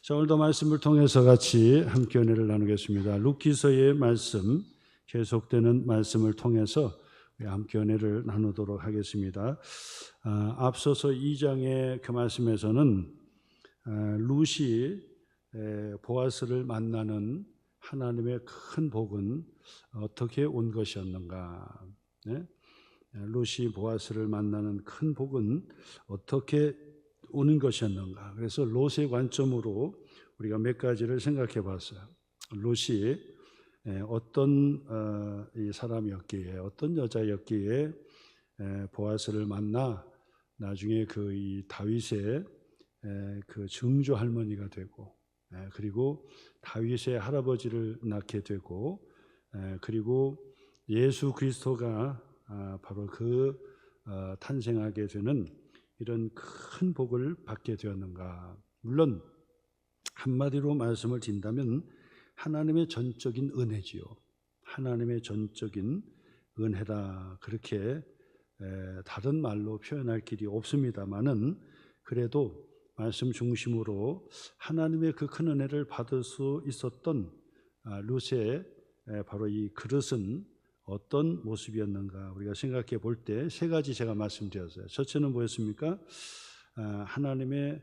자, 오늘도 말씀을 통해서 같이 함께 은혜를 나누겠습니다. 룻기서의 말씀, 계속되는 말씀을 통해서 함께 은혜를 나누도록 하겠습니다. 앞서서 2장의 그 말씀에서는 룻이 보아스를 만나는 하나님의 큰 복은 어떻게 온 것이었는가? 룻이 보아스를 만나는 큰 복은 어떻게 오는 것이었는가? 그래서 롯의 관점으로 우리가 몇 가지를 생각해 봤어요. 롯이 어떤 이 사람이었기에, 어떤 여자였기에 보아스를 만나 나중에 그 이 다윗의 그 증조 할머니가 되고, 그리고 다윗의 할아버지를 낳게 되고, 그리고 예수 그리스도가 바로 그 탄생하게 되는 이런 큰 복을 받게 되었는가? 물론 한마디로 말씀을 드린다면 하나님의 전적인 은혜지요. 하나님의 전적인 은혜다. 그렇게 다른 말로 표현할 길이 없습니다만은 그래도 말씀 중심으로 하나님의 그 큰 은혜를 받을 수 있었던 룻의 바로 이 그릇은 어떤 모습이었는가 우리가 생각해 볼 때 세 가지 제가 말씀드렸어요. 첫째는 뭐였습니까? 하나님의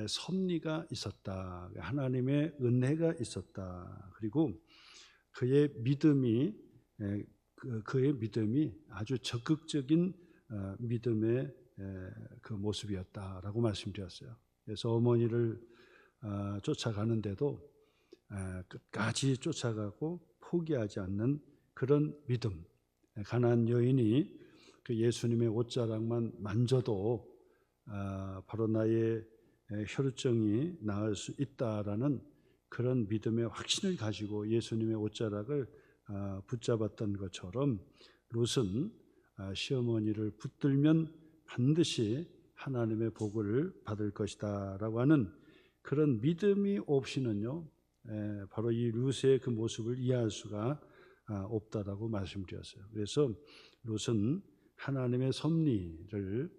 섭리가 있었다. 하나님의 은혜가 있었다. 그리고 그의 믿음이 아주 적극적인 믿음의 그 모습이었다라고 말씀드렸어요. 그래서 어머니를 쫓아가는데도 끝까지 쫓아가고 포기하지 않는 그런 믿음. 가나안 여인이 그 예수님의 옷자락만 만져도 바로 나의 혈루증이 나을 수 있다라는 그런 믿음의 확신을 가지고 예수님의 옷자락을 붙잡았던 것처럼 롯은 시어머니를 붙들면 반드시 하나님의 복을 받을 것이다 라고 하는 그런 믿음이 없이는요 바로 이 롯의 그 모습을 이해할 수가 없다라고 말씀드렸어요. 그래서 롯은 하나님의 섭리를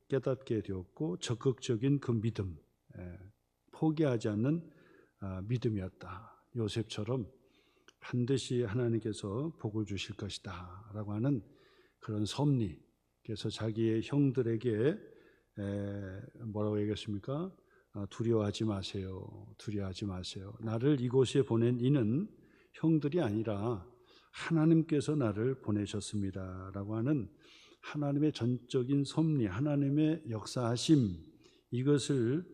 깨닫게 되었고 적극적인 그 믿음, 포기하지 않는 믿음이었다. 요셉처럼 반드시 하나님께서 복을 주실 것이다 라고 하는 그런 섭리. 그래서 자기의 형들에게 뭐라고 얘기했습니까? 두려워하지 마세요. 두려워하지 마세요. 나를 이곳에 보낸 이는 형들이 아니라 하나님께서 나를 보내셨습니다 라고 하는 하나님의 전적인 섭리, 하나님의 역사하심, 이것을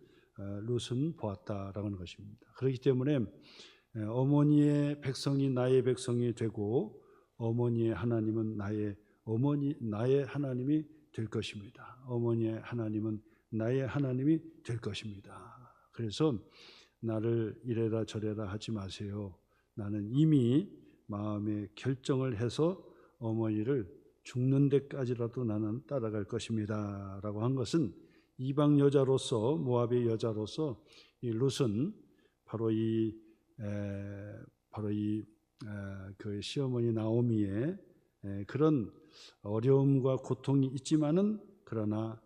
롯은 보았다라고 하는 것입니다. 그렇기 때문에 어머니의 백성이 나의 백성이 되고 어머니의 하나님은 나의 하나님이 될 것입니다. 어머니의 하나님은 나의 하나님이 될 것입니다. 그래서 나를 이래라 저래라 하지 마세요. 나는 이미 마음에 결정을 해서 어머니를 죽는 데까지라도 나는 따라갈 것입니다 라고 한 것은 이방 여자로서, 모압의 여자로서 이 롯은 바로 그 시어머니 나오미의 그런 어려움과 고통이 있지만은 그러나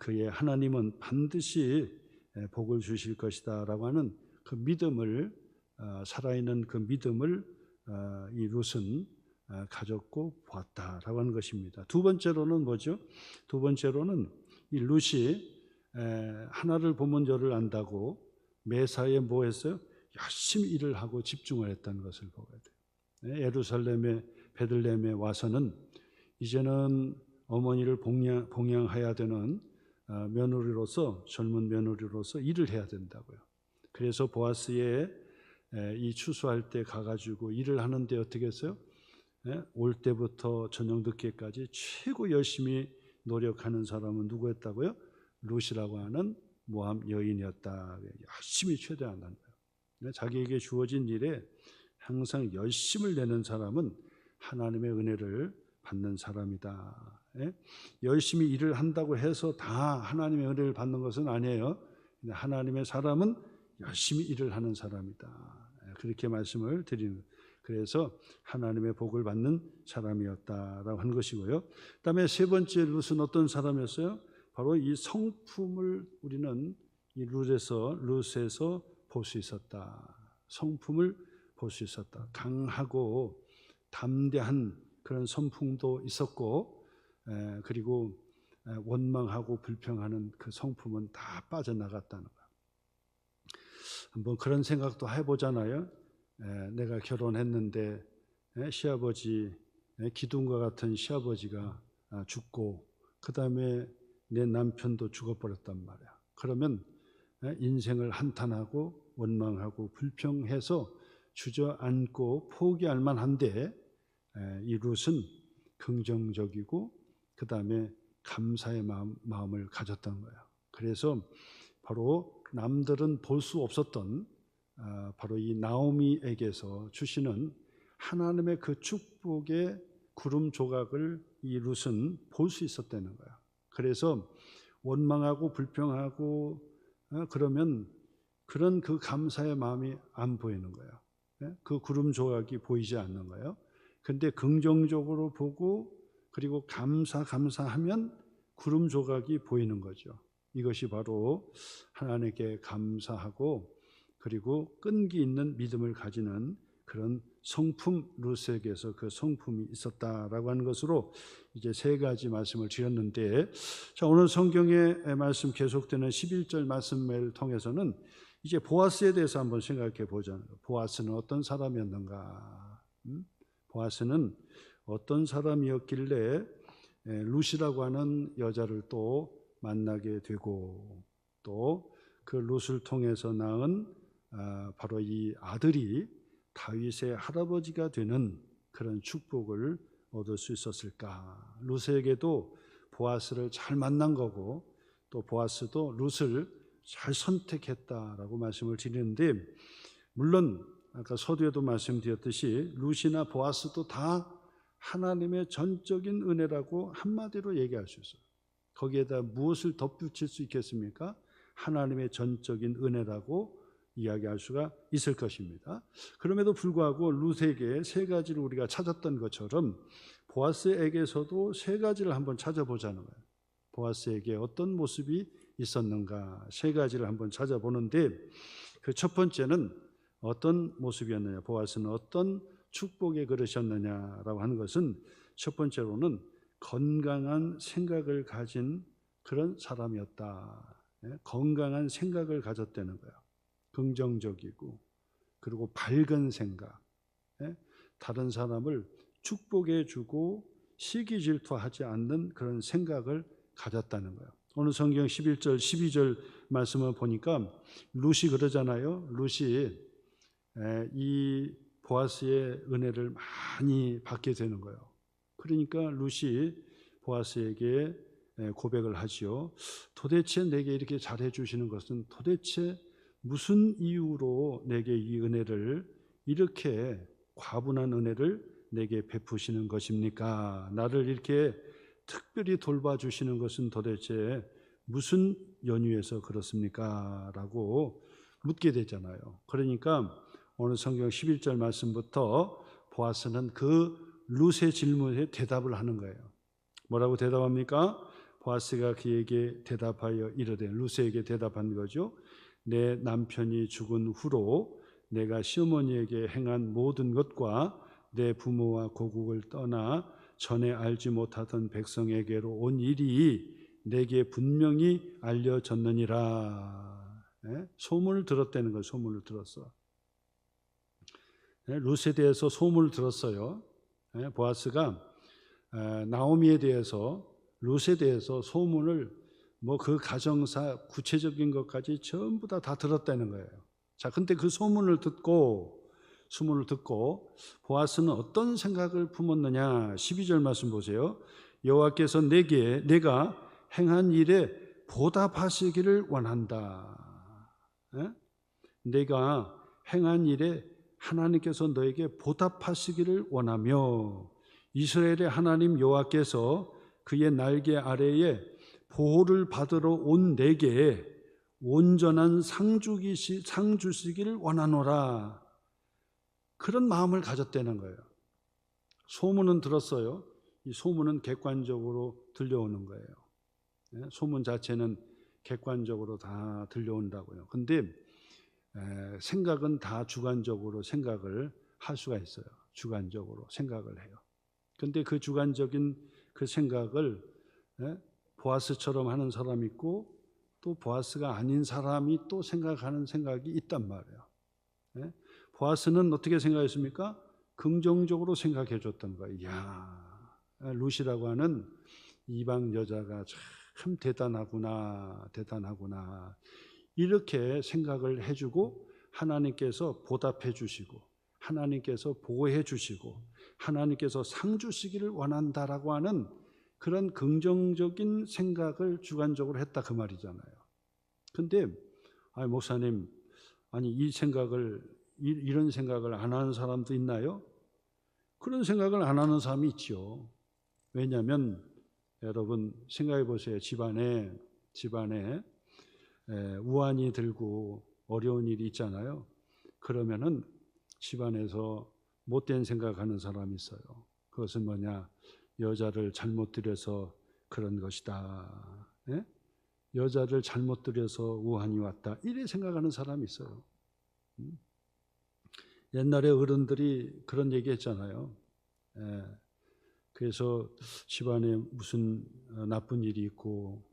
그의 하나님은 반드시 복을 주실 것이다 라고 하는 그 믿음을, 살아있는 그 믿음을 이 롯은 가졌고 보았다라고 하는 것입니다. 두 번째로는 뭐죠? 두 번째로는 이 롯이 하나를 보면 저를 안다고 매사에 뭐 했어요? 열심히 일을 하고 집중을 했다는 것을 보게 돼요. 예루살렘에 베들레헴에 와서는 이제는 어머니를 봉양해야 되는 며느리로서, 젊은 며느리로서 일을 해야 된다고요. 그래서 보아스의 이 추수할 때 가가지고 일을 하는데 어떻게 했어요? 올 때부터 저녁 늦게까지 최고 열심히 노력하는 사람은 누구였다고요? 롯이라고 하는 모압 여인이었다. 열심히 최대한다는 거예요. 자기에게 주어진 일에 항상 열심을 내는 사람은 하나님의 은혜를 받는 사람이다. 열심히 일을 한다고 해서 다 하나님의 은혜를 받는 것은 아니에요. 하나님의 사람은 열심히 일을 하는 사람이다. 그렇게 말씀을 드리는 거예요. 그래서 하나님의 복을 받는 사람이었다라고 하는 것이고요. 그다음에 세 번째 롯은 어떤 사람이었어요? 바로 이 성품을 우리는 이 룻에서 볼 수 있었다. 성품을 볼 수 있었다. 강하고 담대한 그런 성품도 있었고, 그리고 원망하고 불평하는 그 성품은 다 빠져나갔다는 거예요. 한번 그런 생각도 해보잖아요. 내가 결혼했는데 시아버지, 기둥과 같은 시아버지가 죽고 그 다음에 내 남편도 죽어버렸단 말이야. 그러면 인생을 한탄하고 원망하고 불평해서 주저앉고 포기할 만한데, 이 룻은 긍정적이고 그 다음에 감사의 마음을 가졌던 거예요. 그래서 바로 남들은 볼 수 없었던 바로 이 나오미에게서 주시는 하나님의 그 축복의 구름 조각을 이 룻은 볼 수 있었다는 거예요. 그래서 원망하고 불평하고 그러면 그런 그 감사의 마음이 안 보이는 거예요. 그 구름 조각이 보이지 않는 거예요. 근데 긍정적으로 보고 그리고 감사하면 구름 조각이 보이는 거죠. 이것이 바로 하나님께 감사하고 그리고 끈기 있는 믿음을 가지는 그런 성품, 룻에게서 그 성품이 있었다라고 하는 것으로 이제 세 가지 말씀을 드렸는데, 자, 오늘 성경의 말씀 계속되는 11절 말씀을 통해서는 이제 보아스에 대해서 한번 생각해 보자는 거예요. 보아스는 어떤 사람이었는가? 보아스는 어떤 사람이었길래 룻이라고 하는 여자를 또 만나게 되고, 또 그 룻을 통해서 낳은 바로 이 아들이 다윗의 할아버지가 되는 그런 축복을 얻을 수 있었을까? 룻에게도 보아스를 잘 만난 거고, 또 보아스도 룻을 잘 선택했다라고 말씀을 드리는데, 물론 아까 서두에도 말씀드렸듯이 룻이나 보아스도 다 하나님의 전적인 은혜라고 한마디로 얘기할 수 있어요. 거기에다 무엇을 덧붙일 수 있겠습니까? 하나님의 전적인 은혜라고 이야기할 수가 있을 것입니다. 그럼에도 불구하고 룻에게 세 가지를 우리가 찾았던 것처럼 보아스에게서도 세 가지를 한번 찾아보자는 거예요. 보아스에게 어떤 모습이 있었는가, 세 가지를 한번 찾아보는데, 그 첫 번째는 어떤 모습이었느냐, 보아스는 어떤 축복의 그릇이었느냐라고 하는 것은, 첫 번째로는 건강한 생각을 가진 그런 사람이었다. 건강한 생각을 가졌다는 거예요. 긍정적이고 그리고 밝은 생각, 다른 사람을 축복해 주고 시기 질투하지 않는 그런 생각을 가졌다는 거예요. 오늘 성경 11절 12절 말씀을 보니까 룻이 그러잖아요. 룻이 이 보아스의 은혜를 많이 받게 되는 거예요. 그러니까 룻이 보아스에게 고백을 하지요. 도대체 내게 이렇게 잘해 주시는 것은 도대체 무슨 이유로 내게 이 은혜를, 이렇게 과분한 은혜를 내게 베푸시는 것입니까? 나를 이렇게 특별히 돌봐주시는 것은 도대체 무슨 연유에서 그렇습니까? 라고 묻게 되잖아요. 그러니까 오늘 성경 11절 말씀부터 보아스는 그 룻의 질문에 대답을 하는 거예요. 뭐라고 대답합니까? 보아스가 그에게 대답하여 이르되, 룻에게 대답한 거죠. 내 남편이 죽은 후로 내가 시어머니에게 행한 모든 것과 내 부모와 고국을 떠나 전에 알지 못하던 백성에게로 온 일이 내게 분명히 알려졌느니라. 소문을 들었다는 거예요. 소문을 들었어. 룻에 대해서 소문을 들었어요. 보아스가 나오미에 대해서, 룻에 대해서 소문을 그 가정사 구체적인 것까지 전부 다 들었다는 거예요. 자, 근데 그 소문을 듣고 보아스는 어떤 생각을 품었느냐? 12절 말씀 보세요. 여호와께서 내가 행한 일에 보답하시기를 원한다. 내가 행한 일에 하나님께서 너에게 보답하시기를 원하며, 이스라엘의 하나님 여호와께서 그의 날개 아래에 보호를 받으러 온 내게 온전한 상 주시기를 원하노라. 그런 마음을 가졌다는 거예요. 소문은 들었어요. 이 소문은 객관적으로 들려오는 거예요. 소문 자체는 객관적으로 다 들려온다고요. 근데 생각은 다 주관적으로 생각을 할 수가 있어요. 주관적으로 생각을 해요. 근데 그 주관적인 그 생각을 보아스처럼 하는 사람이 있고 또 보아스가 아닌 사람이 또 생각하는 생각이 있단 말이에요. 보아스는 어떻게 생각했습니까? 긍정적으로 생각해 줬던 거예요. 이야, 룻이라고 하는 이방 여자가 참 대단하구나, 대단하구나. 이렇게 생각을 해주고 하나님께서 보답해 주시고 하나님께서 보호해 주시고 하나님께서 상 주시기를 원한다라고 하는 그런 긍정적인 생각을 주관적으로 했다 그 말이잖아요. 근데 목사님, 아니 이런 생각을 안 하는 사람도 있나요? 그런 생각을 안 하는 사람이 있죠. 왜냐하면 여러분 생각해 보세요. 집안에 우환이 들고 어려운 일이 있잖아요. 그러면은 집안에서 못된 생각하는 사람이 있어요. 그것은 뭐냐? 여자를 잘못 들여서 그런 것이다. 여자를 잘못 들여서 우환이 왔다. 이래 생각하는 사람이 있어요. 옛날에 어른들이 그런 얘기 했잖아요. 그래서 집안에 무슨 나쁜 일이 있고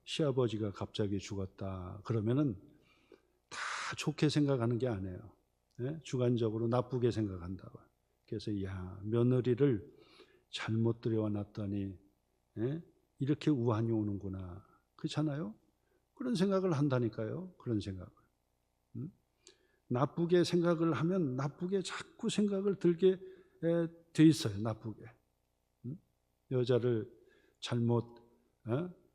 시아버지가 갑자기 죽었다. 그러면은 다 좋게 생각하는 게 아니에요. 주관적으로 나쁘게 생각한다고. 그래서 며느리를 잘못 들여놨더니 이렇게 우환이 오는구나. 그렇잖아요? 그런 생각을 한다니까요. 그런 생각을. 나쁘게 생각을 하면 나쁘게 자꾸 생각을 들게 돼 있어요. 나쁘게. 여자를 잘못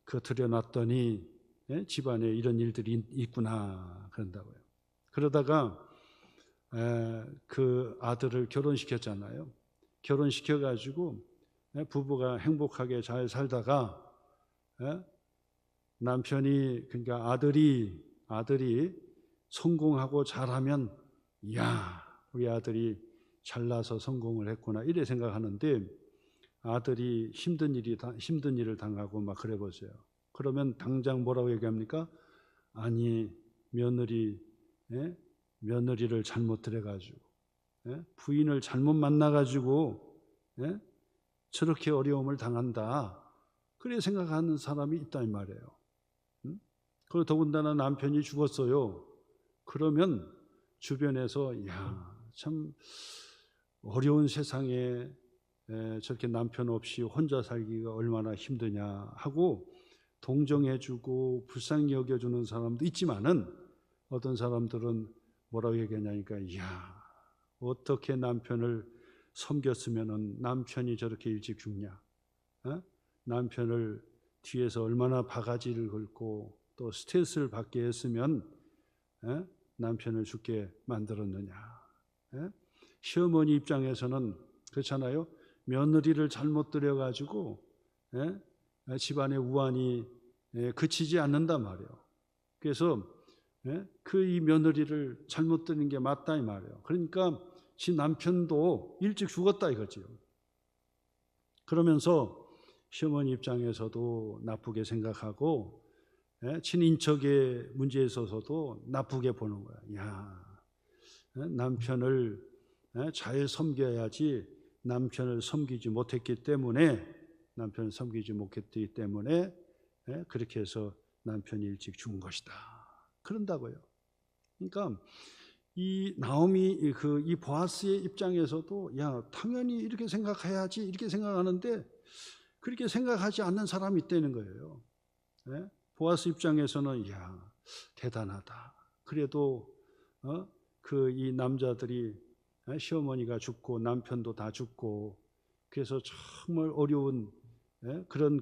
들여놨더니 집안에 이런 일들이 있구나 그런다고요. 그러다가 그 아들을 결혼시켰잖아요. 결혼시켜가지고 부부가 행복하게 잘 살다가 남편이 그러니까 아들이 성공하고 잘하면 이야 우리 아들이 잘나서 성공을 했구나 이래 생각하는데 아들이 힘든 일을 당하고 막 그래 보세요. 그러면 당장 뭐라고 얘기합니까? 아니 며느리를 잘못 들여가지고 부인을 잘못 만나가지고 저렇게 어려움을 당한다. 그래 생각하는 사람이 있다 이 말이에요. 그리고 더군다나 남편이 죽었어요. 그러면 주변에서 참 어려운 세상에 저렇게 남편 없이 혼자 살기가 얼마나 힘드냐 하고 동정해주고 불쌍히 여겨주는 사람도 있지만은 어떤 사람들은 뭐라고 얘기하냐니까 어떻게 남편을 섬겼으면은 남편이 저렇게 일찍 죽냐? 남편을 뒤에서 얼마나 바가지를 긁고 또 스트레스를 받게 했으면 남편을 죽게 만들었느냐? 시어머니 입장에서는 그렇잖아요. 며느리를 잘못 들여가지고 집안의 우환이 그치지 않는단 말이에요. 그래서 이 며느리를 잘못 들인 게 맞다 이 말이에요. 그러니까 지 남편도 일찍 죽었다 이거죠. 그러면서 시어머니 입장에서도 나쁘게 생각하고 친인척의 문제에 있어서도 나쁘게 보는 거야. 남편을 잘 섬겨야지 남편을 섬기지 못했기 때문에 그렇게 해서 남편이 일찍 죽은 것이다. 그런다고요. 그러니까 이 나오미 이 보아스의 입장에서도 당연히 이렇게 생각해야지 이렇게 생각하는데 그렇게 생각하지 않는 사람이 있다는 거예요. 보아스 입장에서는 대단하다. 그래도 이 남자들이 시어머니가 죽고 남편도 다 죽고 그래서 정말 어려운 그런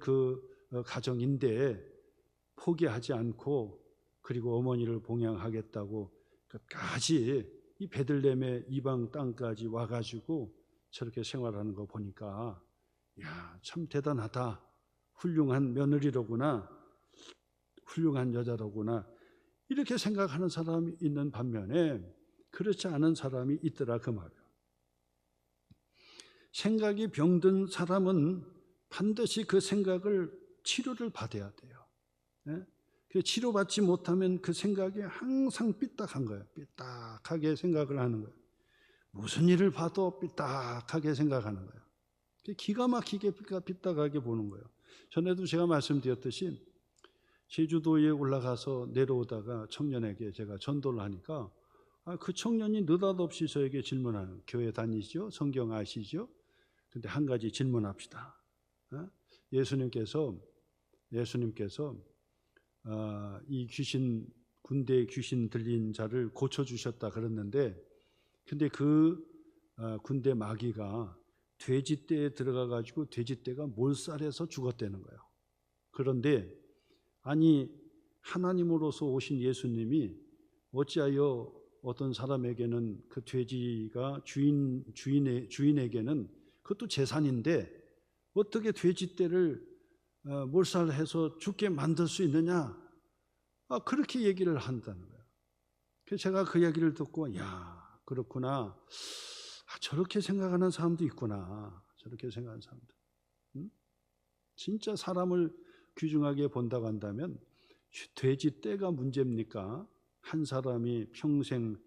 가정인데 포기하지 않고 그리고 어머니를 봉양하겠다고 끝까지 이 베들레헴의 이방 땅까지 와가지고 저렇게 생활하는 거 보니까 참 대단하다. 훌륭한 며느리로구나. 훌륭한 여자로구나. 이렇게 생각하는 사람이 있는 반면에 그렇지 않은 사람이 있더라 그 말이에요. 생각이 병든 사람은 반드시 그 생각을 치료를 받아야 돼요. 치료받지 못하면 그 생각이 항상 삐딱한 거예요. 삐딱하게 생각을 하는 거예요. 무슨 일을 봐도 삐딱하게 생각하는 거예요. 기가 막히게 삐딱하게 보는 거예요. 전에도 제가 말씀드렸듯이 제주도에 올라가서 내려오다가 청년에게 제가 전도를 하니까 그 청년이 느닷없이 저에게 질문하는, 교회 다니시죠? 성경 아시죠? 근데 한 가지 질문합시다. 예수님께서 이 귀신, 군대 귀신 들린 자를 고쳐주셨다 그랬는데, 근데 그 군대 마귀가 돼지떼에 들어가가지고 돼지떼가 몰살해서 죽었다는 거예요. 그런데 아니, 하나님으로서 오신 예수님이 어찌하여 어떤 사람에게는 그 돼지가 주인에게는 그것도 재산인데 어떻게 돼지떼를 몰살해서 죽게 만들 수 있느냐? 그렇게 얘기를 한다는 거예요. 그래서 제가 그 얘기를 듣고, 야, 그렇구나. 저렇게 생각하는 사람도 있구나. 저렇게 생각하는 사람도. 진짜 사람을 귀중하게 본다고 한다면 돼지떼가 문제입니까? 한 사람이 평생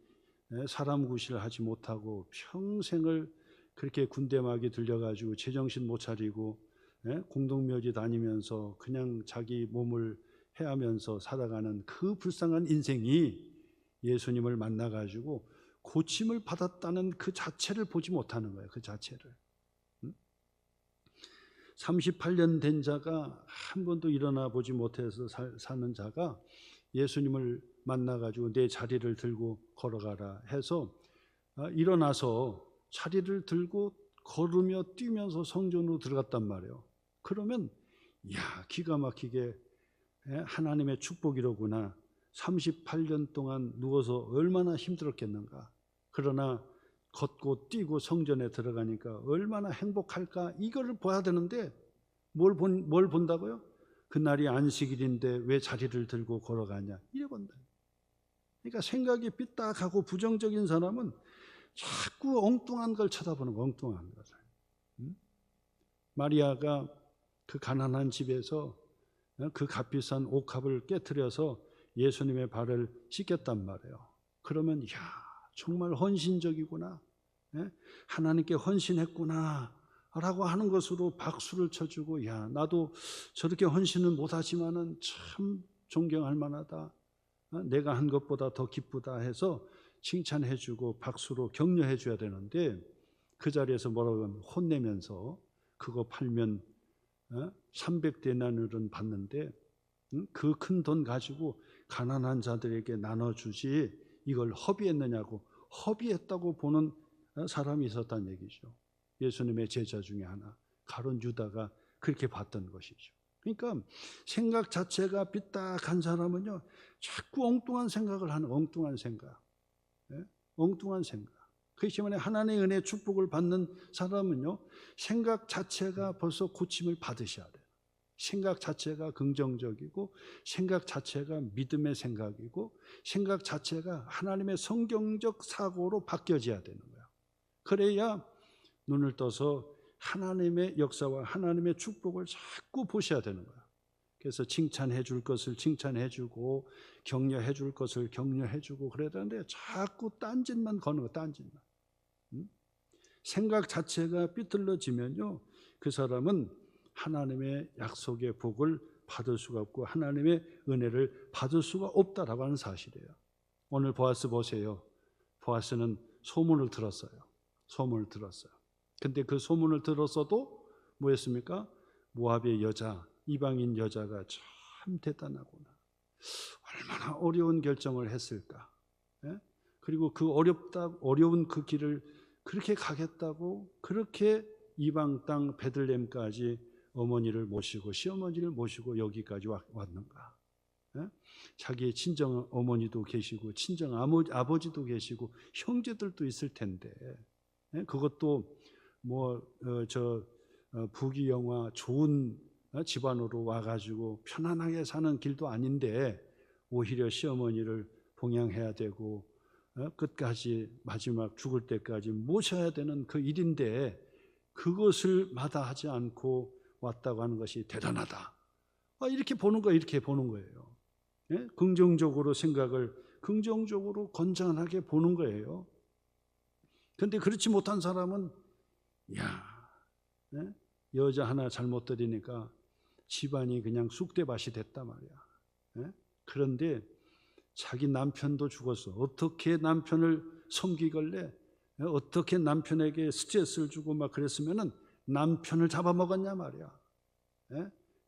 사람 구실을 하지 못하고 평생을 그렇게 군대막이 들려가지고 제정신 못 차리고 공동묘지 다니면서 그냥 자기 몸을 해하면서 살아가는 그 불쌍한 인생이 예수님을 만나가지고 고침을 받았다는 그 자체를 보지 못하는 거예요. 그 자체를. 38년 된 자가 한 번도 일어나 보지 못해서 사는 자가 예수님을 만나가지고 내 자리를 들고 걸어가라 해서 일어나서 자리를 들고 걸으며 뛰면서 성전으로 들어갔단 말이에요. 그러면 야, 기가 막히게 하나님의 축복이로구나. 38년 동안 누워서 얼마나 힘들었겠는가. 그러나 걷고 뛰고 성전에 들어가니까 얼마나 행복할까. 이거를 봐야 되는데 뭘 본다고요? 그날이 안식일인데 왜 자리를 들고 걸어가냐. 이래 본다. 그러니까 생각이 삐딱하고 부정적인 사람은 자꾸 엉뚱한 걸 쳐다보는 거, 엉뚱한 것을. 마리아가 그 가난한 집에서 그 값비싼 옥합을 깨트려서 예수님의 발을 씻겼단 말이에요. 그러면 야, 정말 헌신적이구나. 하나님께 헌신했구나 라고 하는 것으로 박수를 쳐주고, 야, 나도 저렇게 헌신은 못하지만은 참 존경할 만하다. 내가 한 것보다 더 기쁘다 해서 칭찬해주고 박수로 격려해줘야 되는데, 그 자리에서 뭐라고 하면 혼내면서 그거 팔면 300데나리온 받는데 그 큰 돈 가지고 가난한 자들에게 나눠주지 이걸 허비했느냐고, 허비했다고 보는 사람이 있었다는 얘기죠. 예수님의 제자 중에 하나 가룟 유다가 그렇게 봤던 것이죠. 그러니까 생각 자체가 삐딱한 사람은요, 자꾸 엉뚱한 생각을 하는, 엉뚱한 생각. 엉뚱한 생각. 그렇기 때문에 하나님의 은혜 축복을 받는 사람은요, 생각 자체가 벌써 고침을 받으셔야 돼요. 생각 자체가 긍정적이고, 생각 자체가 믿음의 생각이고, 생각 자체가 하나님의 성경적 사고로 바뀌어져야 되는 거예요. 그래야 눈을 떠서 하나님의 역사와 하나님의 축복을 자꾸 보셔야 되는 거예요. 그래서 칭찬해 줄 것을 칭찬해 주고, 격려해 줄 것을 격려해 주고 그래야 되는데 자꾸 딴짓만 거는 거, 딴짓만. 생각 자체가 삐뚤어지면요, 그 사람은 하나님의 약속의 복을 받을 수가 없고 하나님의 은혜를 받을 수가 없다라고 하는 사실이에요. 오늘 보아스 보세요. 보아스는 소문을 들었어요. 소문을 들었어요. 근데 그 소문을 들었어도 뭐였습니까? 모압의 여자, 이방인 여자가 참 대단하구나. 얼마나 어려운 결정을 했을까. 그리고 그 어려운 그 길을 그렇게 가겠다고 그렇게 이방 땅 베들레헴까지 어머니를 모시고 시어머니를 모시고 여기까지 왔는가. 자기의 친정 어머니도 계시고 친정 아버지도 계시고 형제들도 있을 텐데, 그것도 부귀영화 좋은 집안으로 와가지고 편안하게 사는 길도 아닌데 오히려 시어머니를 봉양해야 되고 끝까지 마지막 죽을 때까지 모셔야 되는 그 일인데 그것을 마다하지 않고 왔다고 하는 것이 대단하다. 이렇게 보는 거예요. 이렇게 보는 거예요. 긍정적으로 생각을 긍정적으로 건전하게 보는 거예요. 그런데 그렇지 못한 사람은 여자 하나 잘못 들이니까 집안이 그냥 쑥대밭이 됐단 말이야. 그런데 자기 남편도 죽었어. 어떻게 남편을 섬기길래 어떻게 남편에게 스트레스를 주고 막 그랬으면은 남편을 잡아먹었냐 말이야.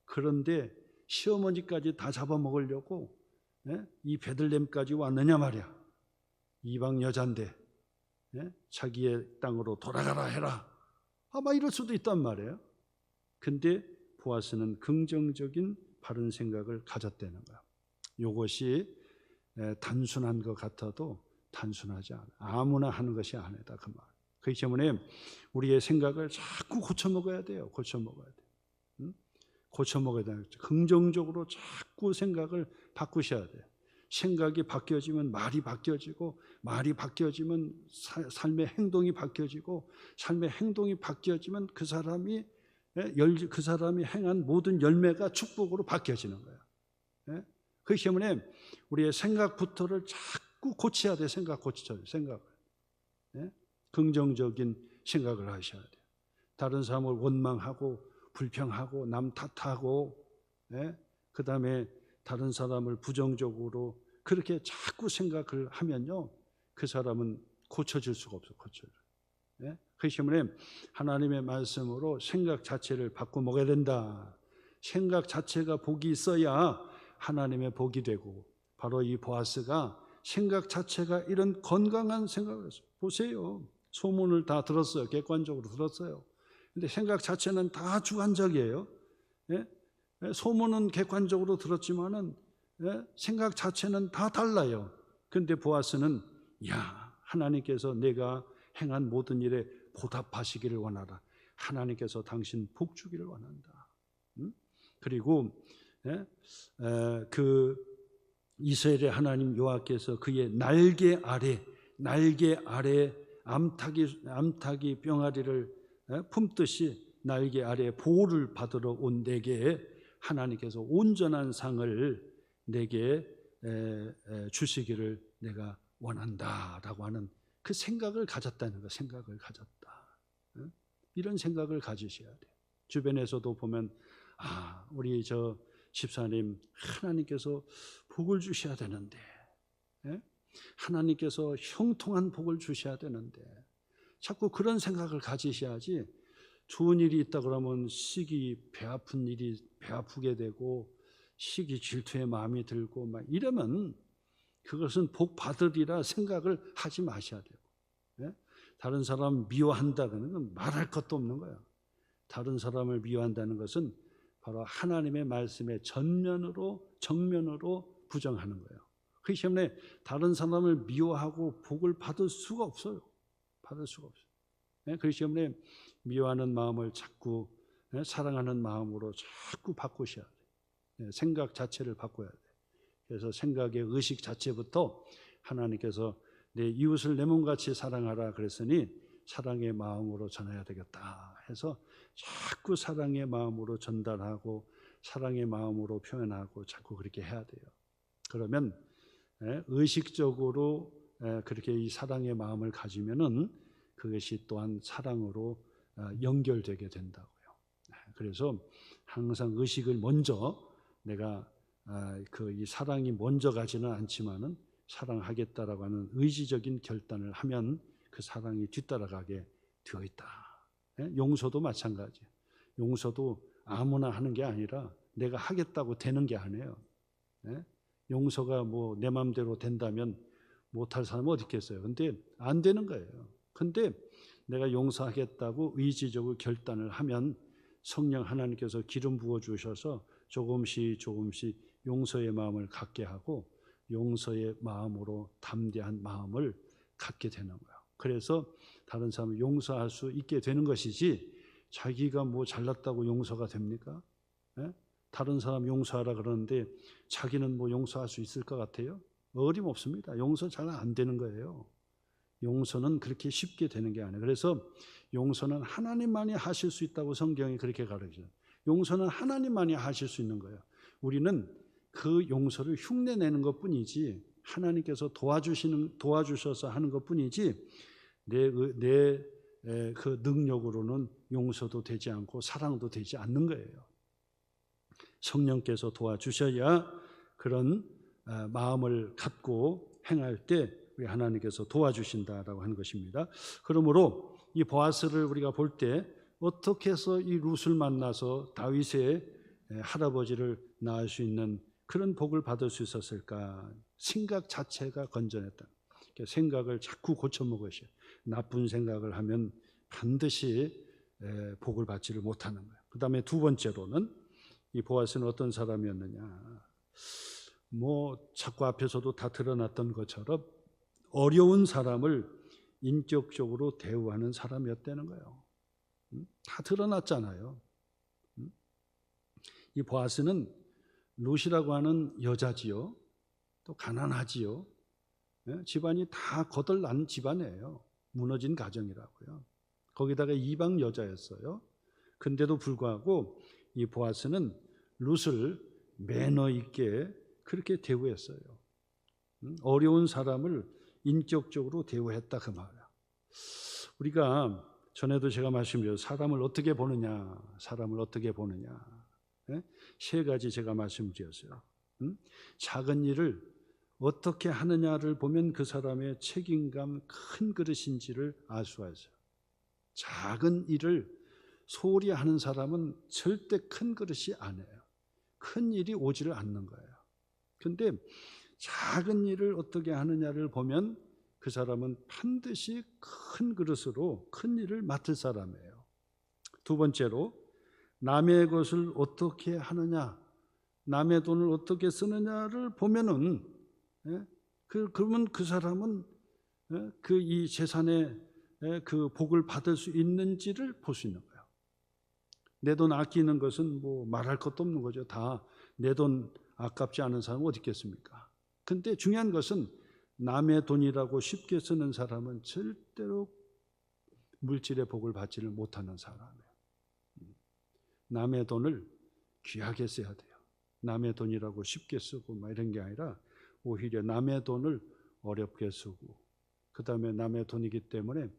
그런데 시어머니까지 다 잡아먹으려고 이 베들레헴까지 왔느냐 말이야. 이방 여잔데 자기의 땅으로 돌아가라 해라. 아마 이럴 수도 있단 말이에요. 근데 보아스는 긍정적인 바른 생각을 가졌다는 거야. 이것이 단순한 것 같아도 단순하지 않아. 아무나 하는 것이 아니다 그 말. 그렇기 때문에 우리의 생각을 자꾸 고쳐 먹어야 돼요. 고쳐 먹어야 돼. 고쳐 먹어야 돼. 긍정적으로 자꾸 생각을 바꾸셔야 돼요. 생각이 바뀌어지면 말이 바뀌어지고, 말이 바뀌어지면 삶의 행동이 바뀌어지고, 삶의 행동이 바뀌어지면 그 사람이 행한 모든 열매가 축복으로 바뀌어지는 거예요. 그렇기 때문에 우리의 생각부터를 자꾸 고쳐야 돼. 생각을. 긍정적인 생각을 하셔야 돼요. 다른 사람을 원망하고 불평하고 남 탓하고 그 다음에 다른 사람을 부정적으로 그렇게 자꾸 생각을 하면요, 그 사람은 고쳐질 수가 없어. 그렇기 때문에 하나님의 말씀으로 생각 자체를 바꿔 먹어야 된다. 생각 자체가 복이 있어야 하나님의 복이 되고, 바로 이 보아스가 생각 자체가 이런 건강한 생각을 했어요. 보세요. 소문을 다 들었어요. 객관적으로 들었어요. 근데 생각 자체는 다 주관적이에요. 소문은 객관적으로 들었지만은 생각 자체는 다 달라요. 그런데 보아스는 하나님께서 내가 행한 모든 일에 보답하시기를 원하라. 하나님께서 당신 복 주기를 원한다. 그리고 그 이스라엘의 하나님 여호와께서 그의 날개 아래 암탉이 병아리를 품듯이 날개 아래 보호를 받으러 온 내게 하나님께서 온전한 상을 내게 주시기를 내가 원한다라고 하는 그 생각을 가졌다는 거. 생각을 가졌다. 이런 생각을 가지셔야 돼요. 주변에서도 보면 우리 저 집사님 하나님께서 복을 주셔야 되는데, 하나님께서 형통한 복을 주셔야 되는데, 자꾸 그런 생각을 가지셔야지. 좋은 일이 있다 그러면 배 아프게 되고 시기 질투의 마음이 들고 막 이러면 그것은 복 받으리라 생각을 하지 마셔야 되고, 다른 사람 미워한다 그러는 건 말할 것도 없는 거예요. 다른 사람을 미워한다는 것은 바로 하나님의 말씀에 정면으로 부정하는 거예요. 그렇기 때문에 다른 사람을 미워하고 복을 받을 수가 없어요. 그렇기 때문에 미워하는 마음을 자꾸 사랑하는 마음으로 자꾸 바꾸셔야 돼요. 생각 자체를 바꿔야 돼요. 그래서 생각의 의식 자체부터 하나님께서 내 이웃을 내 몸같이 사랑하라 그랬으니 사랑의 마음으로 전해야 되겠다 해서 자꾸 사랑의 마음으로 전달하고 사랑의 마음으로 표현하고 자꾸 그렇게 해야 돼요. 그러면 의식적으로 그렇게 이 사랑의 마음을 가지면은 그것이 또한 사랑으로 연결되게 된다고요. 그래서 항상 의식을 먼저 내가 이 사랑이 먼저 가지는 않지만은 사랑하겠다라고 하는 의지적인 결단을 하면 그 사랑이 뒤따라가게 되어 있다. 용서도 마찬가지예요. 용서도 아무나 하는 게 아니라 내가 하겠다고 되는 게 아니에요. 용서가 뭐 내 마음대로 된다면 못할 사람은 어디 있겠어요. 근데 안 되는 거예요. 근데 내가 용서하겠다고 의지적으로 결단을 하면 성령 하나님께서 기름 부어 주셔서 조금씩 용서의 마음을 갖게 하고 용서의 마음으로 담대한 마음을 갖게 되는 거예요. 그래서 다른 사람을 용서할 수 있게 되는 것이지, 자기가 뭐 잘났다고 용서가 됩니까? 다른 사람 용서하라 그러는데 자기는 뭐 용서할 수 있을 것 같아요? 어림없습니다. 용서 잘 안 되는 거예요. 용서는 그렇게 쉽게 되는 게 아니에요. 그래서 용서는 하나님만이 하실 수 있다고 성경이 그렇게 가르쳐요. 용서는 하나님만이 하실 수 있는 거예요. 우리는 그 용서를 흉내내는 것뿐이지 하나님께서 도와주셔서 하는 것뿐이지 내 그 능력으로는 용서도 되지 않고 사랑도 되지 않는 거예요. 성령께서 도와주셔야 그런 마음을 갖고 행할 때 우리 하나님께서 도와주신다라고 하는 것입니다. 그러므로 이 보아스를 우리가 볼 때 어떻게 해서 이 룻을 만나서 다윗의 할아버지를 낳을 수 있는 그런 복을 받을 수 있었을까? 생각 자체가 건전했다. 생각을 자꾸 고쳐먹으셔. 나쁜 생각을 하면 반드시 복을 받지를 못하는 거예요. 그 다음에 두 번째로는 이 보아스는 어떤 사람이었느냐. 자꾸 앞에서도 다 드러났던 것처럼 어려운 사람을 인격적으로 대우하는 사람이었다는 거예요. 다 드러났잖아요. 이 보아스는 룻이라고 하는 여자지요. 또 가난하지요. 집안이 다 거덜난 집안이에요. 무너진 가정이라고요. 거기다가 이방 여자였어요. 근데도 불구하고 이 보아스는 룻을 매너 있게 그렇게 대우했어요. 어려운 사람을 인격적으로 대우했다 그 말이야. 우리가 전에도 제가 말씀드렸어요. 사람을 어떻게 보느냐. 세 가지 제가 말씀드렸어요. 작은 일을 어떻게 하느냐를 보면 그 사람의 책임감 큰 그릇인지를 알 수가 있어요. 작은 일을 소홀히 하는 사람은 절대 큰 그릇이 안 해요. 큰 일이 오지를 않는 거예요. 그런데 작은 일을 어떻게 하느냐를 보면 그 사람은 반드시 큰 그릇으로 큰 일을 맡을 사람이에요. 두 번째로 남의 것을 어떻게 하느냐, 남의 돈을 어떻게 쓰느냐를 보면은 그러면 그 사람은 그 이 재산의 그 복을 받을 수 있는지를 볼 수 있는 거예요. 내 돈 아끼는 것은 말할 것도 없는 거죠. 다 내 돈 아깝지 않은 사람은 어디 있겠습니까? 근데 중요한 것은 남의 돈이라고 쉽게 쓰는 사람은 절대로 물질의 복을 받지를 못하는 사람이에요. 남의 돈을 귀하게 써야 돼요. 남의 돈이라고 쉽게 쓰고 이런 게 아니라 오히려 남의 돈을 어렵게 쓰고 그 다음에 남의 돈이기 때문에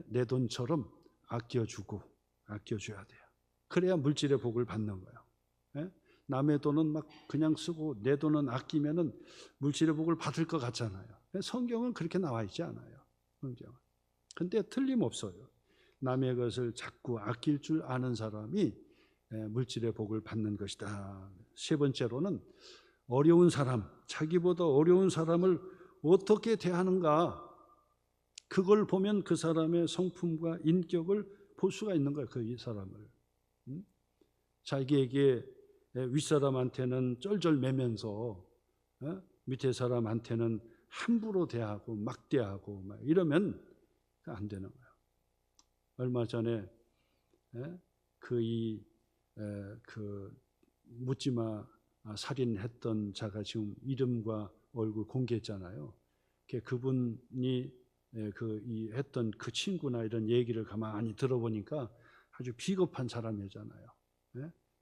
내 돈처럼 아껴줘야 돼요. 그래야 물질의 복을 받는 거예요. 남의 돈은 막 그냥 쓰고 내 돈은 아끼면은 물질의 복을 받을 것 같잖아요. 성경은 그렇게 나와 있지 않아요. 성경은. 근데 틀림없어요. 남의 것을 자꾸 아낄 줄 아는 사람이 물질의 복을 받는 것이다. 세 번째로는 어려운 사람, 자기보다 어려운 사람을 어떻게 대하는가, 그걸 보면 그 사람의 성품과 인격을 볼 수가 있는 거예요. 그 사람을. 자기에게 윗사람한테는 쩔쩔매면서 밑에 사람한테는 함부로 대하고 막대하고 이러면 안 되는 거예요. 얼마 전에 그 묻지마 살인했던 자가 지금 이름과 얼굴 공개했잖아요. 그분이 했던 그 친구나 이런 얘기를 가만히 들어보니까 아주 비겁한 사람이잖아요.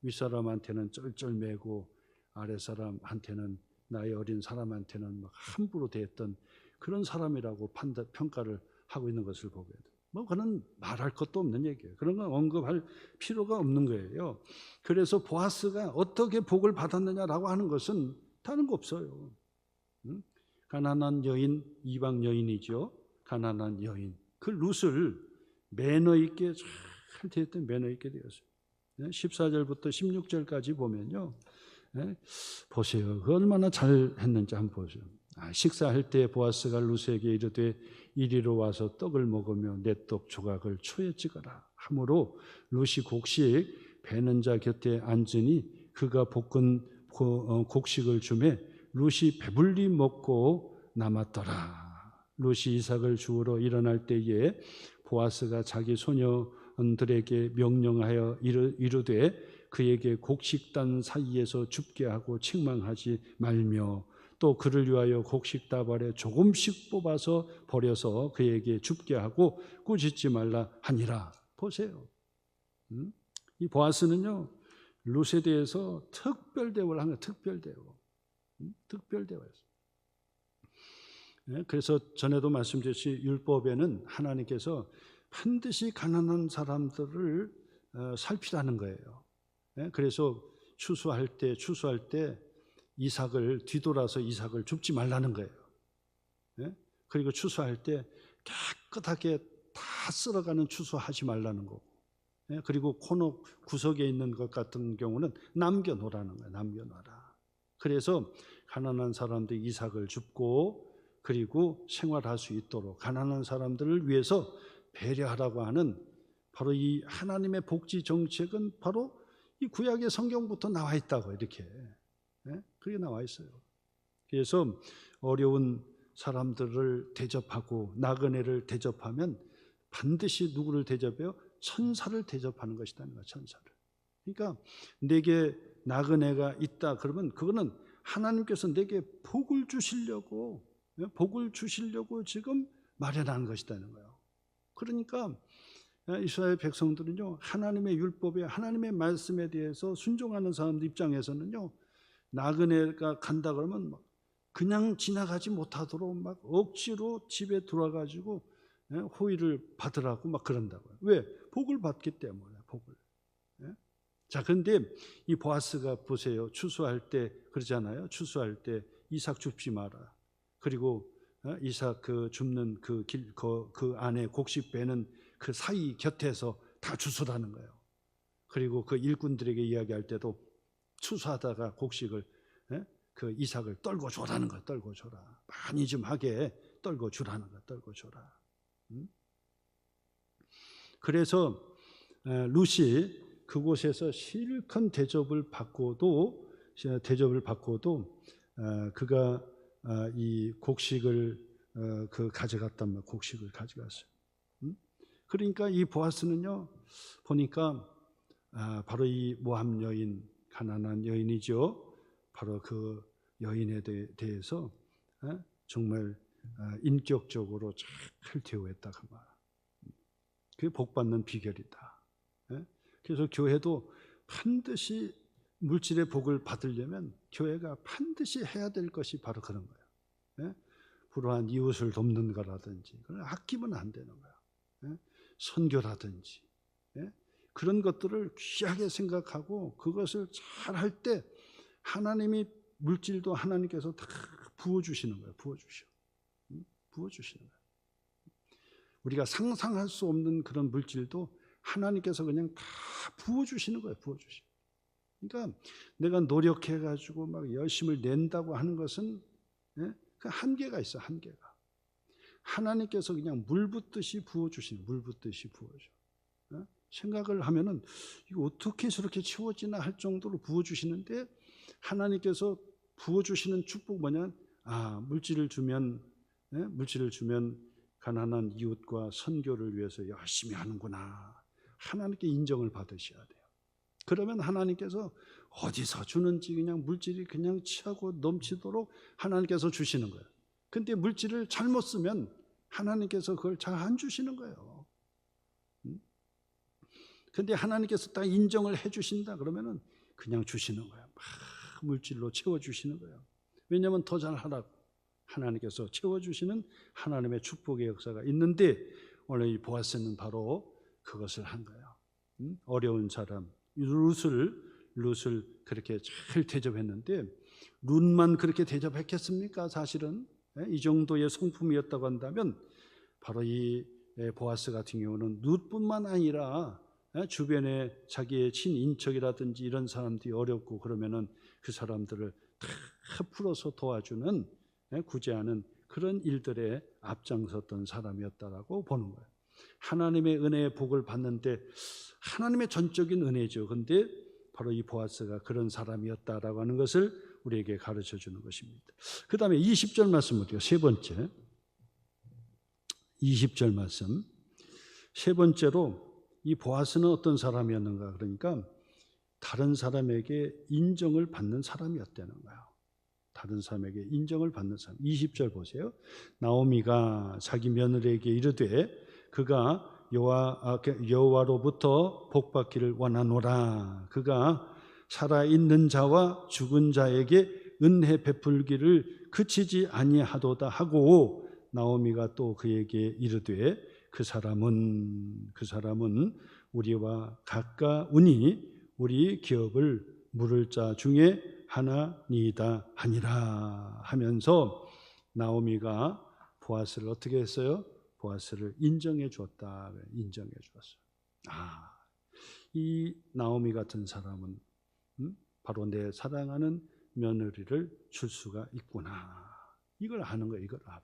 윗사람한테는 쩔쩔매고 아랫사람한테는 나이 어린 사람한테는 막 함부로 대했던 그런 사람이라고 평가를 하고 있는 것을 보게 돼요. 그건 말할 것도 없는 얘기예요. 그런 건 언급할 필요가 없는 거예요. 그래서 보아스가 어떻게 복을 받았느냐라고 하는 것은 다른 거 없어요. 가난한 여인, 이방 여인이죠. 가난한 여인. 그 룻을 매너 있게 잘 대했던 매너 있게 되었어요. 14절부터 16절까지 보면요. 보세요. 그 얼마나 잘했는지 한번 보세요. 식사할 때 보아스가 룻에게 이르되 이리로 와서 떡을 먹으며 내 떡 조각을 초에 찍어라 하므로 룻이 곡식 베는 자 곁에 앉으니 그가 볶은 곡식을 주매 룻이 배불리 먹고 남았더라. 룻이 이삭을 주우러 일어날 때에 보아스가 자기 소녀들에게 명령하여 이르되 그에게 곡식단 사이에서 줍게 하고 책망하지 말며 또 그를 위하여 곡식 다발에 조금씩 뽑아서 버려서 그에게 줍게 하고 꾸짖지 말라 하니라. 보세요. 이 보아스는요 룻에 대해서 특별 대우를 한 거예요. 특별 대우. 특별 대화였어요. 그래서 전에도 말씀드렸듯이 율법에는 하나님께서 반드시 가난한 사람들을 살피라는 거예요. 그래서 추수할 때 이삭을 뒤돌아서 이삭을 줍지 말라는 거예요. 그리고 추수할 때 깨끗하게 다 쓸어가는 추수하지 말라는 거고, 그리고 코너 구석에 있는 것 같은 경우는 남겨놓으라는 거예요. 남겨놔라. 그래서 가난한 사람들 이삭을 줍고 그리고 생활할 수 있도록 가난한 사람들을 위해서 배려하라고 하는 바로 이 하나님의 복지 정책은 바로 이 구약의 성경부터 나와 있다고 이렇게 그게 나와 있어요. 그래서 어려운 사람들을 대접하고 나그네를 대접하면 반드시 누구를 대접해요? 천사를 대접하는 것이라는 거야. 천사를. 그러니까 내게 나그네가 있다 그러면 그거는 하나님께서 내게 복을 주시려고 지금 마련한 것이라는 거예요. 그러니까 이스라엘 백성들은요, 하나님의 율법에 하나님의 말씀에 대해서 순종하는 사람들 입장에서는요, 나그네가 간다 그러면 막 그냥 지나가지 못하도록 막 억지로 집에 들어와가지고 호의를 받으라고 막 그런다고요. 왜? 복을 받기 때문에 복을. 자, 그런데 이 보아스가 보세요. 추수할 때 그러잖아요. 추수할 때 이삭 줍지 마라. 그리고 이삭 그 줍는 그 안에 곡식 베는 그 사이 곁에서 다 추수라는 거예요. 그리고 그 일꾼들에게 이야기할 때도 추수하다가 곡식을 그 이삭을 떨고 줘라는 거야. 떨고 줘라. 많이 좀 하게 떨고 주라는 거야. 떨고 줘라. 그래서 룻이 그곳에서 실컷 대접을 받고도 그가 이 곡식을 가져갔단 말이에요. 곡식을 가져갔어요. 그러니까 이 보아스는요, 보니까 바로 이 모함 여인, 가난한 여인이죠. 바로 그 여인에 대해서 정말 인격적으로 잘 대우했다 그 말. 그게 복 받는 비결이다. 그래서 교회도 반드시 물질의 복을 받으려면 교회가 반드시 해야 될 것이 바로 그런 거예요. 불우한 이웃을 돕는 거라든지 그걸 아끼면 안 되는 거예요. 선교라든지 그런 것들을 귀하게 생각하고 그것을 잘 할 때 하나님이 물질도 하나님께서 다 부어주시는 거예요. 부어주시는 거예요. 우리가 상상할 수 없는 그런 물질도 하나님께서 그냥 다 부어주시는 거예요. 부어주시는. 그러니까 내가 노력해가지고 막 열심을 낸다고 하는 것은 그 한계가 있어. 한계가. 하나님께서 그냥 물 붓듯이 부어주시는. 물 붓듯이 부어줘. 생각을 하면은 이거 어떻게 저렇게 채워지나 할 정도로 부어주시는데 하나님께서 부어주시는 축복 뭐냐? 물질을 주면 가난한 이웃과 선교를 위해서 열심히 하는구나. 하나님께 인정을 받으셔야 돼요. 그러면 하나님께서 어디서 주는지 그냥 물질이 그냥 취하고 넘치도록 하나님께서 주시는 거예요. 근데 물질을 잘못 쓰면 하나님께서 그걸 잘 안 주시는 거예요. 근데 하나님께서 딱 인정을 해 주신다 그러면은 그냥 주시는 거예요. 막 물질로 채워 주시는 거예요. 왜냐하면 더 잘하라고 하나님께서 채워 주시는 하나님의 축복의 역사가 있는데 오늘 이 보아스는 바로 그것을 한 거예요. 어려운 사람 룻을 그렇게 잘 대접했는데 룻만 그렇게 대접했겠습니까? 사실은 이 정도의 성품이었다고 한다면 바로 이 보아스 같은 경우는 룻뿐만 아니라 주변에 자기의 친인척이라든지 이런 사람들이 어렵고 그러면은 그 사람들을 다 풀어서 도와주는 구제하는 그런 일들에 앞장섰던 사람이었다라고 보는 거예요. 하나님의 은혜의 복을 받는데 하나님의 전적인 은혜죠. 그런데 바로 이 보아스가 그런 사람이었다라고 하는 것을 우리에게 가르쳐 주는 것입니다. 그 다음에 20절 말씀 볼게요. 세 번째 20절 말씀 세 번째로 이 보아스는 어떤 사람이었는가? 그러니까 다른 사람에게 인정을 받는 사람이었다는 거예요. 다른 사람에게 인정을 받는 사람. 20절 보세요. 나오미가 자기 며느리에게 이르되 그가 여호와로부터 복받기를 원하노라. 그가 살아있는 자와 죽은 자에게 은혜 베풀기를 그치지 아니하도다 하고 나오미가 또 그에게 이르되 그 사람은 우리와 가까우니 우리 기업을 물을 자 중에 하나니이다 하니라 하면서 나오미가 보아스를 어떻게 했어요? 보아스를 인정해 주었다. 인정해 주었어요. 이 나오미 같은 사람은 바로 내 사랑하는 며느리를 줄 수가 있구나. 이걸 아는 거예요. 이걸 알아요.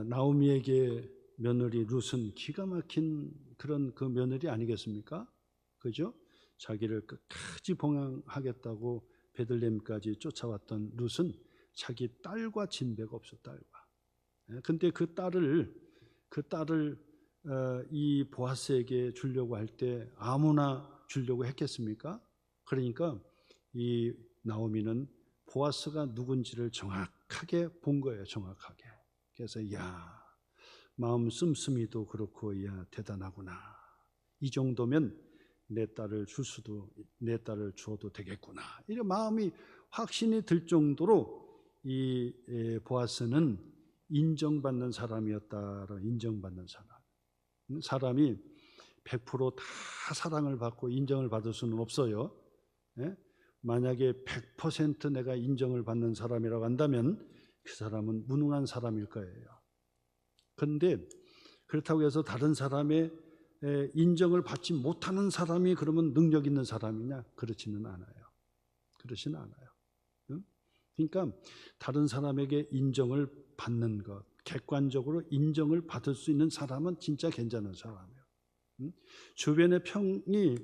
나오미에게 며느리 룻은 기가 막힌 그런 그 며느리 아니겠습니까? 그죠? 자기를 끝까지 봉양하겠다고 베들레헴까지 쫓아왔던 룻은 자기 딸과 진배가 없어. 딸과. 근데 그 딸을 이 보아스에게 주려고 할 때 아무나 주려고 했겠습니까? 그러니까 이 나오미는 보아스가 누군지를 정확하게 본 거예요. 정확하게. 그래서 마음 씀씀이도 그렇고 대단하구나. 이 정도면 내 딸을 주어도 되겠구나. 이런 마음이 확신이 들 정도로 이 보아스는 인정받는 사람이었다라. 인정받는 사람이 100% 다 사랑을 받고 인정을 받을 수는 없어요. 만약에 100% 내가 인정을 받는 사람이라고 한다면 그 사람은 무능한 사람일 거예요. 그런데 그렇다고 해서 다른 사람의 인정을 받지 못하는 사람이 그러면 능력 있는 사람이냐? 그렇지는 않아요. 그렇지는 않아요. 그러니까 다른 사람에게 인정을 받는 것, 객관적으로 인정을 받을 수 있는 사람은 진짜 괜찮은 사람이에요. 주변의 평이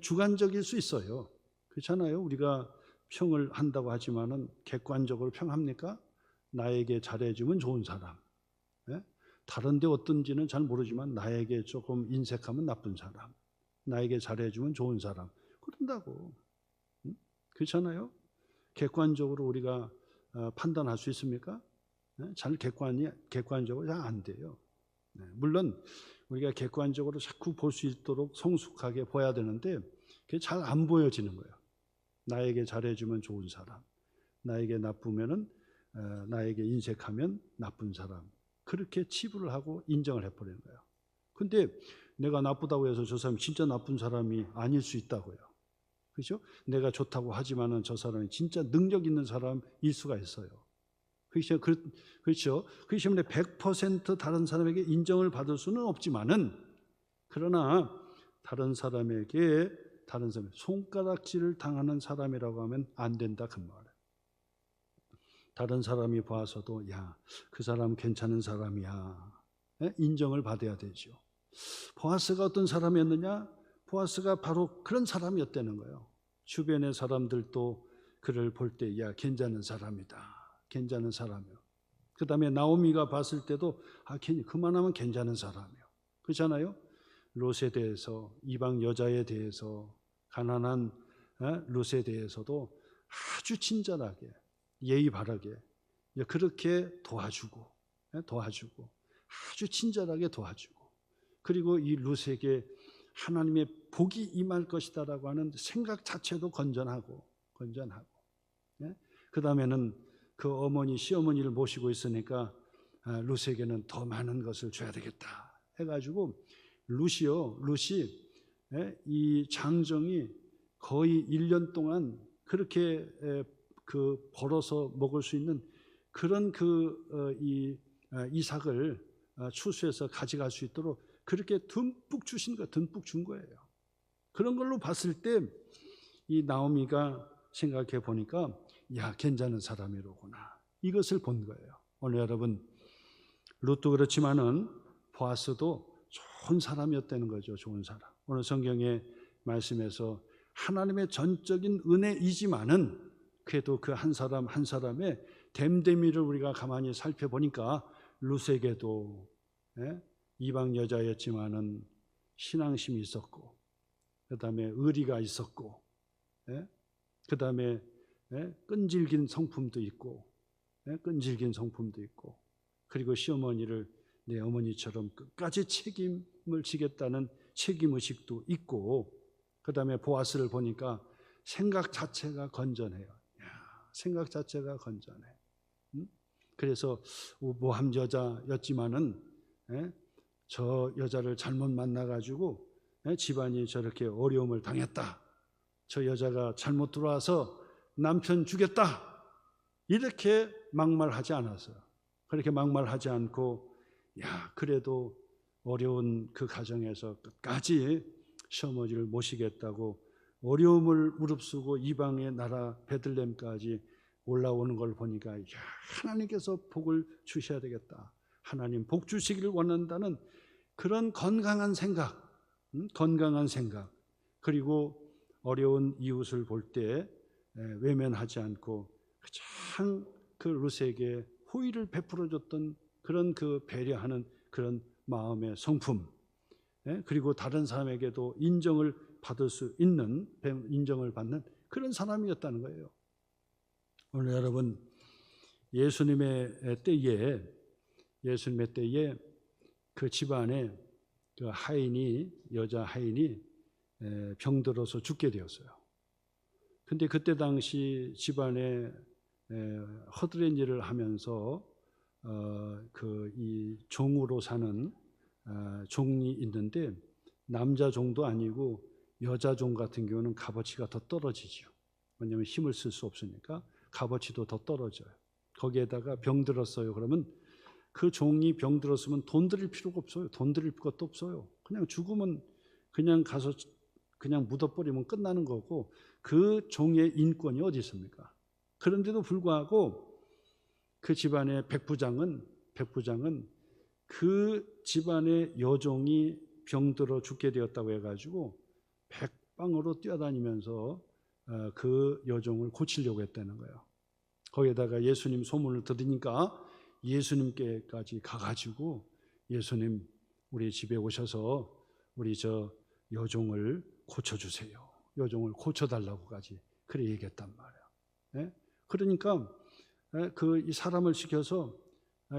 주관적일 수 있어요. 그렇잖아요. 우리가 평을 한다고 하지만은 객관적으로 평합니까? 나에게 잘해주면 좋은 사람, 다른데 어떤지는 잘 모르지만 나에게 조금 인색하면 나쁜 사람, 나에게 잘해주면 좋은 사람, 그런다고. 그렇잖아요. 객관적으로 우리가 판단할 수 있습니까? 잘 객관적으로 잘 안 돼요. 물론 우리가 객관적으로 자꾸 볼 수 있도록 성숙하게 봐야 되는데 그게 잘 안 보여지는 거예요. 나에게 잘해주면 좋은 사람, 나에게 나쁘면은 나에게 인색하면 나쁜 사람, 그렇게 치부를 하고 인정을 해버리는 거예요. 근데 내가 나쁘다고 해서 저 사람이 진짜 나쁜 사람이 아닐 수 있다고요. 그렇죠? 내가 좋다고 하지만은 저 사람이 진짜 능력 있는 사람일 수가 있어요. 그렇죠? 그렇기 때문에 100% 다른 사람에게 인정을 받을 수는 없지만은, 그러나 다른 사람에게 손가락질을 당하는 사람이라고 하면 안 된다 그 말이에요. 다른 사람이 봐서도 그 사람 괜찮은 사람이야, 인정을 받아야 되죠. 보아스가 어떤 사람이었느냐? 보아스가 바로 그런 사람이었다는 거예요. 주변의 사람들도 그를 볼 때 괜찮은 사람이다, 괜찮은 사람이요. 그 다음에 나오미가 봤을 때도 그만하면 괜찮은 사람이요. 그렇잖아요. 롯에 대해서, 이방 여자에 대해서, 가난한 롯에 대해서도 아주 친절하게, 예의 바르게 그렇게 도와주고 아주 친절하게 도와주고, 그리고 이 롯에게 하나님의 복이 임할 것이다라고 하는 생각 자체도 건전하고 그 다음에는 그 어머니 시어머니를 모시고 있으니까 롯에게는 더 많은 것을 줘야 되겠다 해가지고 롯이 이 장정이 거의 1년 동안 그렇게 벌어서 먹을 수 있는 그런 이삭을 추수해서 가져갈 수 있도록 그렇게 듬뿍 준 거예요. 그런 걸로 봤을 때 이 나오미가 생각해 보니까 괜찮은 사람이로구나, 이것을 본 거예요. 오늘 여러분, 롯도 그렇지만은 보아스도 좋은 사람이었다는 거죠. 좋은 사람. 오늘 성경의 말씀에서 하나님의 전적인 은혜이지만은 그래도 그 한 사람 한 사람의 됨됨이를 우리가 가만히 살펴보니까 룻에게도 이방 여자였지만은 신앙심이 있었고, 그 다음에 의리가 있었고, 그 다음에 끈질긴 성품도 있고, 그리고 시어머니를 내 어머니처럼 끝까지 책임을 지겠다는 책임의식도 있고, 그 다음에 보아스를 보니까 생각 자체가 건전해요. 생각 자체가 건전해. 그래서 모함 여자였지만은 저 여자를 잘못 만나가지고 집안이 저렇게 어려움을 당했다. 저 여자가 잘못 들어와서 남편 죽였다. 이렇게 막말하지 않았어요. 그렇게 막말하지 않고 그래도 어려운 그 가정에서 끝까지 시어머니를 모시겠다고 어려움을 무릅쓰고 이방의 나라 베들레헴까지 올라오는 걸 보니까 하나님께서 복을 주셔야 되겠다. 하나님 복 주시기를 원한다는 그런 건강한 생각, 그리고 어려운 이웃을 볼 때 외면하지 않고 가장 그 룻에게 호의를 베풀어줬던 그런 그 배려하는 그런 마음의 성품, 그리고 다른 사람에게도 인정을 받을 수 있는, 인정을 받는 그런 사람이었다는 거예요. 오늘 여러분, 예수님의 때에 그 집안에 그 하인이, 여자 하인이 병들어서 죽게 되었어요. 근데 그때 당시 집안에 허드렛 일을 하면서 이 종으로 사는 종이 있는데, 남자 종도 아니고 여자 종 같은 경우는 값어치가 더 떨어지죠. 왜냐하면 힘을 쓸 수 없으니까 값어치도 더 떨어져요. 거기에다가 병들었어요. 그러면 그 종이 병들었으면 돈 들일 필요가 없어요. 돈 들일 것도 없어요. 그냥 죽으면 그냥 가서 그냥 묻어버리면 끝나는 거고, 그 종의 인권이 어디 있습니까? 그런데도 불구하고 그 집안의 백부장은 그 집안의 여종이 병들어 죽게 되었다고 해가지고 백방으로 뛰어다니면서 그 여종을 고치려고 했다는 거예요. 거기에다가 예수님 소문을 들으니까 예수님께까지 가가지고, 예수님 우리 집에 오셔서 우리 저 여종을 고쳐주세요. 여종을 고쳐달라고까지 그래 얘기했단 말이에요. 그러니까 이 사람을 시켜서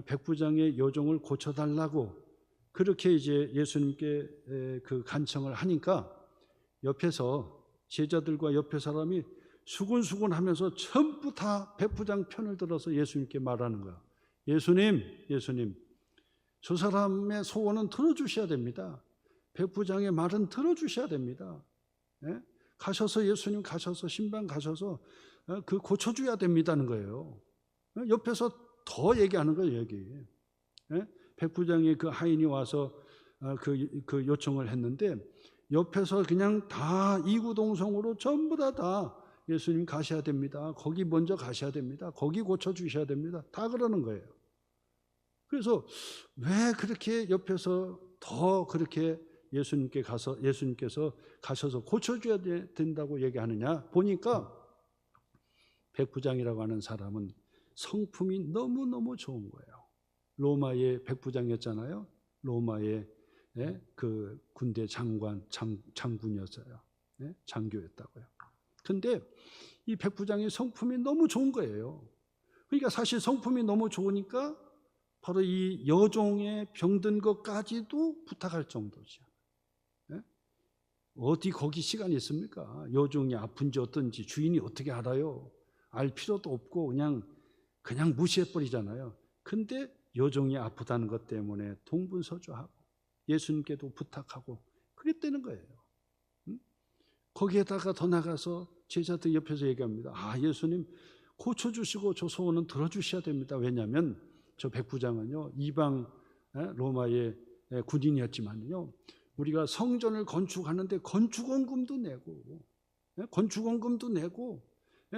백부장의 여종을 고쳐달라고 그렇게 이제 예수님께 그 간청을 하니까 옆에서 제자들과 옆에 사람이 수군수군하면서 전부 다 백부장 편을 들어서 예수님께 말하는 거야. 예수님, 저 사람의 소원은 들어주셔야 됩니다. 백부장의 말은 들어주셔야 됩니다. 가셔서 예수님 가셔서 신방 가셔서 그 고쳐줘야 됩니다는 거예요. 옆에서 더 얘기하는 거예요. 여기 백부장의 그 하인이 와서 그 요청을 했는데, 옆에서 그냥 다 이구동성으로 전부 다 예수님 가셔야 됩니다. 거기 먼저 가셔야 됩니다. 거기 고쳐주셔야 됩니다. 다 그러는 거예요. 그래서 왜 그렇게 옆에서 더 그렇게 예수님께서 가셔서 고쳐줘야 된다고 얘기하느냐 보니까, 백부장이라고 하는 사람은 성품이 너무너무 좋은 거예요. 로마의 백부장이었잖아요. 로마의 그 군대 장군이었어요. 장교였다고요. 근데 이 백부장의 성품이 너무 좋은 거예요. 그러니까 사실 성품이 너무 좋으니까 바로 이 여종의 병든 것까지도 부탁할 정도죠. 어디 거기 시간이 있습니까? 여종이 아픈지 어떤지 주인이 어떻게 알아요? 알 필요도 없고 그냥 무시해버리잖아요. 근데 여종이 아프다는 것 때문에 동분서주하고 예수님께도 부탁하고 그랬다는 거예요. 거기에다가 더 나가서 제자들 옆에서 얘기합니다. 예수님 고쳐주시고 저 소원은 들어주셔야 됩니다. 왜냐하면 저 백부장은요, 이방 로마의 군인이었지만요, 우리가 성전을 건축하는데 건축원금도 내고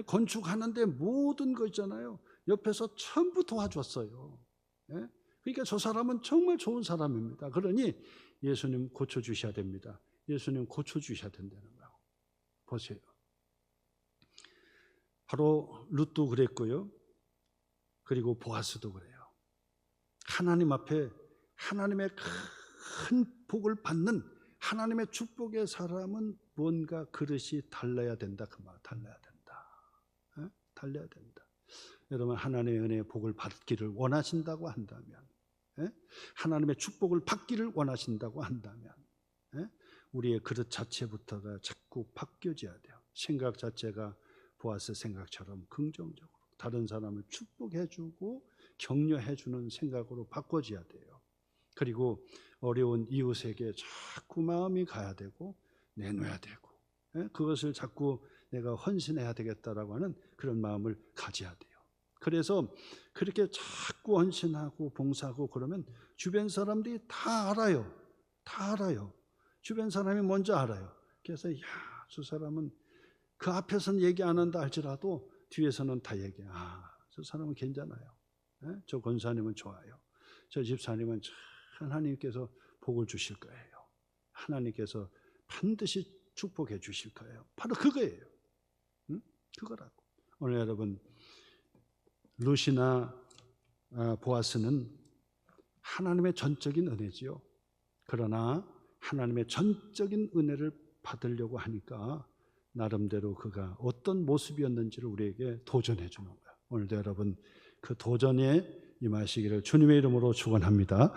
건축하는데 모든 거 있잖아요, 옆에서 전부 도와줬어요. 그러니까 저 사람은 정말 좋은 사람입니다. 그러니 예수님 고쳐주셔야 됩니다. 예수님 고쳐주셔야 된다는 거예요. 보세요. 바로 룻도 그랬고요. 그리고 보아스도 그래요. 하나님 앞에 하나님의 큰 복을 받는 하나님의 축복의 사람은 뭔가 그릇이 달라야 된다. 그 말, 달라야 된다. 달라야 된다. 여러분, 하나님의 은혜의 복을 받기를 원하신다고 한다면, 하나님의 축복을 받기를 원하신다고 한다면, 우리의 그릇 자체부터가 자꾸 바뀌어져야 돼요. 생각 자체가 보아스 생각처럼 긍정적으로 다른 사람을 축복해주고 격려해주는 생각으로 바꿔져야 돼요. 그리고 어려운 이웃에게 자꾸 마음이 가야 되고 내놓아야 되고 그것을 자꾸 내가 헌신해야 되겠다라고 하는 그런 마음을 가져야 돼요. 그래서 그렇게 자꾸 헌신하고 봉사하고 그러면 주변 사람들이 다 알아요. 다 알아요. 주변 사람이 먼저 알아요. 그래서 저 사람은 그 앞에서는 얘기 안 한다 할지라도 뒤에서는 다 얘기해. 저 사람은 괜찮아요. 저 권사님은 좋아요. 저 집사님은 하나님께서 복을 주실 거예요. 하나님께서 반드시 축복해 주실 거예요. 바로 그거예요. 그거라고. 오늘 여러분 룻이나 보아스는 하나님의 전적인 은혜지요. 그러나 하나님의 전적인 은혜를 받으려고 하니까 나름대로 그가 어떤 모습이었는지를 우리에게 도전해 주는 거예요. 오늘도 여러분 그 도전에 임하시기를 주님의 이름으로 축원합니다.